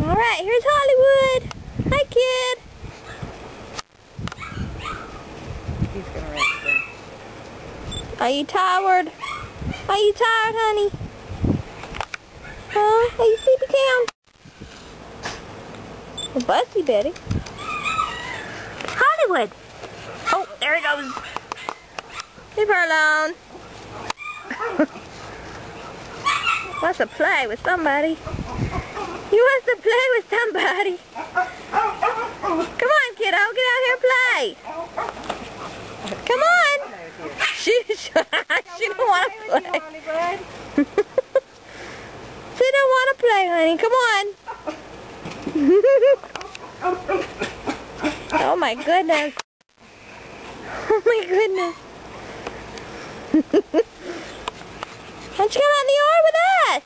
Alright, here's Hollywood. Hi, kid. He's gonna rest there. Are you tired? Are you tired, honey? Huh? Are you sleepy town? Well, Busty Betty. Hollywood! Oh, there he goes. Leave her alone. Wants to play with somebody. He wants to play with somebody. Come on, kiddo. Get out here and play. Come on. She don't want to play. She don't want to play, honey. Come on. Oh, my goodness. Oh, my goodness. Why don't you come out in the yard with us?